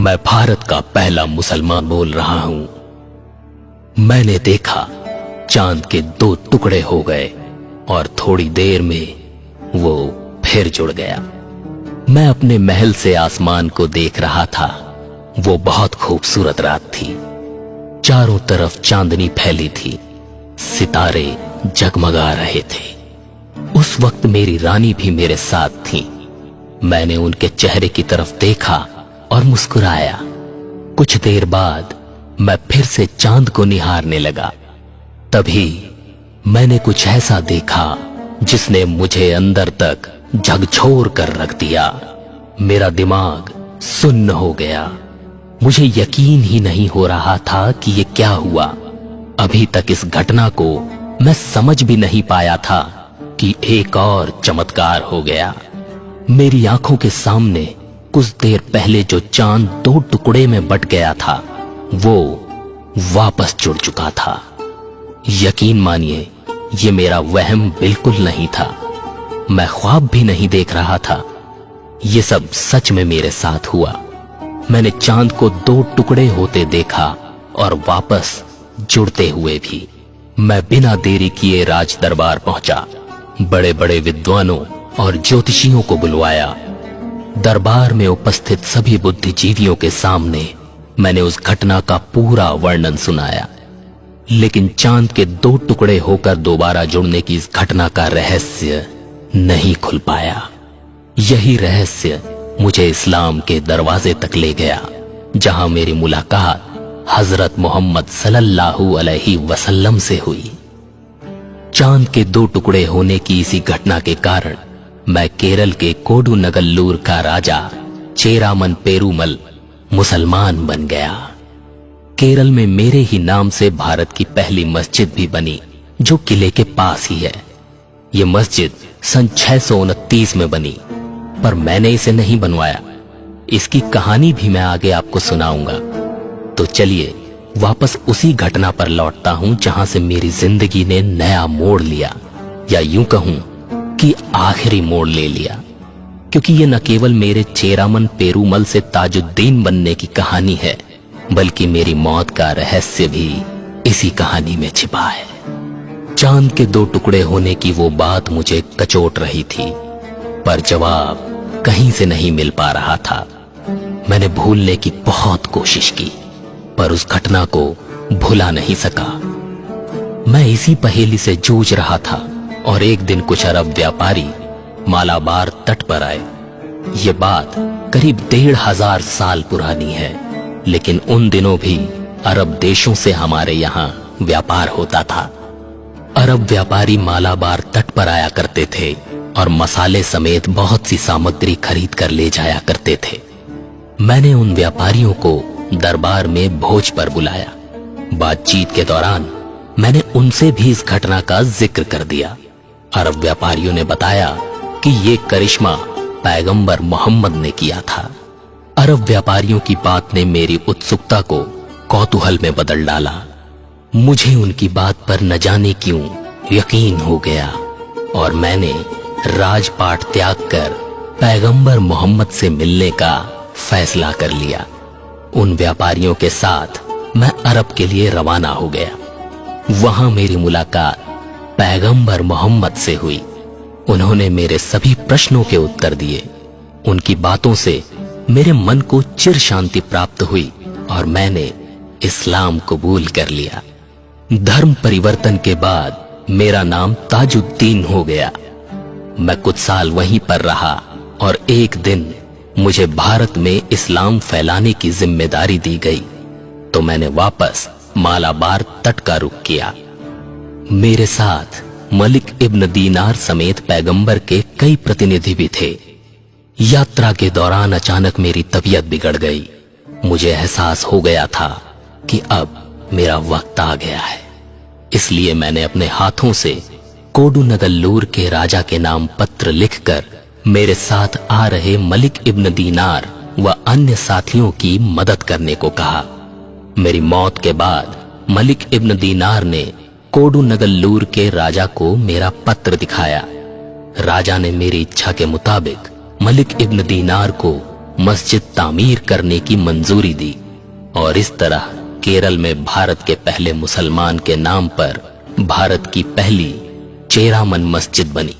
मैं भारत का पहला मुसलमान बोल रहा हूं। मैंने देखा चांद के 2 टुकड़े हो गए और थोड़ी देर में वो फिर जुड़ गया। मैं अपने महल से आसमान को देख रहा था। वो बहुत खूबसूरत रात थी। चारों तरफ चांदनी फैली थी, सितारे जगमगा रहे थे। उस वक्त मेरी रानी भी मेरे साथ थी। मैंने उनके चेहरे की तरफ देखा और मुस्कुराया। कुछ देर बाद मैं फिर से चांद को निहारने लगा। तभी मैंने कुछ ऐसा देखा जिसने मुझे अंदर तक झकझोर कर रख दिया। मेरा दिमाग सुन्न हो गया। मुझे यकीन ही नहीं हो रहा था कि ये क्या हुआ। अभी तक इस घटना को मैं समझ भी नहीं पाया था कि एक और चमत्कार हो गया। मेरी आंखों के सामने कुछ देर पहले जो चांद 2 टुकड़े में बट गया था, वो वापस जुड़ चुका था। यकीन मानिए, ये मेरा वहम बिल्कुल नहीं था। मैं ख्वाब भी नहीं देख रहा था। ये सब सच में मेरे साथ हुआ। मैंने चांद को 2 टुकड़े होते देखा और वापस जुड़ते हुए भी। मैं बिना देरी किए राज दरबार पहुंचा। बड़े बड़े विद्वानों और ज्योतिषियों को बुलवाया। दरबार में उपस्थित सभी बुद्धिजीवियों के सामने मैंने उस घटना का पूरा वर्णन सुनाया। लेकिन चांद के 2 टुकड़े होकर दोबारा जुड़ने की इस घटना का रहस्य नहीं खुल पाया। यही रहस्य मुझे इस्लाम के दरवाजे तक ले गया, जहां मेरी मुलाकात हजरत मोहम्मद सल्लल्लाहु अलैहि वसल्लम से हुई। चांद के 2 टुकड़े होने की इसी घटना के कारण मैं केरल के कोडुनगल्लूर का राजा चेरामन पेरुमल मुसलमान बन गया। केरल में मेरे ही नाम से भारत की पहली मस्जिद भी बनी, जो किले के पास ही है। ये मस्जिद सन 629 में बनी, पर मैंने इसे नहीं बनवाया। इसकी कहानी भी मैं आगे आपको सुनाऊंगा। तो चलिए वापस उसी घटना पर लौटता हूं जहां से मेरी जिंदगी ने नया मोड़ लिया, या यूं कहूं कि आखिरी मोड़ ले लिया। क्योंकि ये न केवल मेरे चेरामन पेरुमल से ताजुद्दीन बनने की कहानी है, बल्कि मेरी मौत का रहस्य भी इसी कहानी में छिपा है। चांद के 2 टुकड़े होने की वो बात मुझे कचोट रही थी, पर जवाब कहीं से नहीं मिल पा रहा था। मैंने भूलने की बहुत कोशिश की, पर उस घटना को भुला नहीं सका। मैं इसी पहेली से जूझ रहा था और एक दिन कुछ अरब व्यापारी मालाबार तट पर आए। ये बात करीब 1500 साल पुरानी है, लेकिन उन दिनों भी अरब देशों से हमारे यहाँ व्यापार होता था। अरब व्यापारी मालाबार तट पर आया करते थे और मसाले समेत बहुत सी सामग्री खरीद कर ले जाया करते थे। मैंने उन व्यापारियों को दरबार में भोज पर बुलाया। बातचीत के दौरान मैंने उनसे भी इस घटना का जिक्र कर दिया। अरब व्यापारियों ने बताया कि ये करिश्मा पैगंबर मोहम्मद ने किया था। अरब व्यापारियों की बात ने मेरी उत्सुकता को कौतूहल में बदल डाला। मुझे उनकी बात पर न जाने क्यों यकीन हो गया और मैंने राजपाट त्याग कर पैगंबर मोहम्मद से मिलने का फैसला कर लिया। उन व्यापारियों के साथ मैं अरब के लिए रवाना हो गया। वहां मेरी मुलाकात पैगंबर मोहम्मद से हुई। उन्होंने मेरे सभी प्रश्नों के उत्तर दिए। उनकी बातों से मेरे मन को चिर शांति प्राप्त हुई और मैंने इस्लाम कबूल कर लिया। धर्म परिवर्तन के बाद मेरा नाम ताजुद्दीन हो गया। मैं कुछ साल वहीं पर रहा और एक दिन मुझे भारत में इस्लाम फैलाने की जिम्मेदारी दी गई, तो मैंने वापस मालाबार तट का रुख किया। मेरे साथ मलिक इब्न दीनार समेत पैगंबर के कई प्रतिनिधि भी थे। यात्रा के दौरान अचानक मेरी तबीयत बिगड़ गई। मुझे एहसास हो गया था कि अब मेरा वक्त आ गया है। इसलिए मैंने अपने हाथों से कोडुनगल्लूर के राजा के नाम पत्र लिखकर मेरे साथ आ रहे मलिक इब्न दीनार व अन्य साथियों की मदद करने को कहा। मेरी मौत के बाद मलिक इब्न दीनार ने कोडुनगल्लूर के राजा को मेरा पत्र दिखाया। राजा ने मेरी इच्छा के मुताबिक मलिक इब्न दीनार को मस्जिद तामीर करने की मंजूरी दी और इस तरह केरल में भारत के पहले मुसलमान के नाम पर भारत की पहली चेरामन मस्जिद बनी।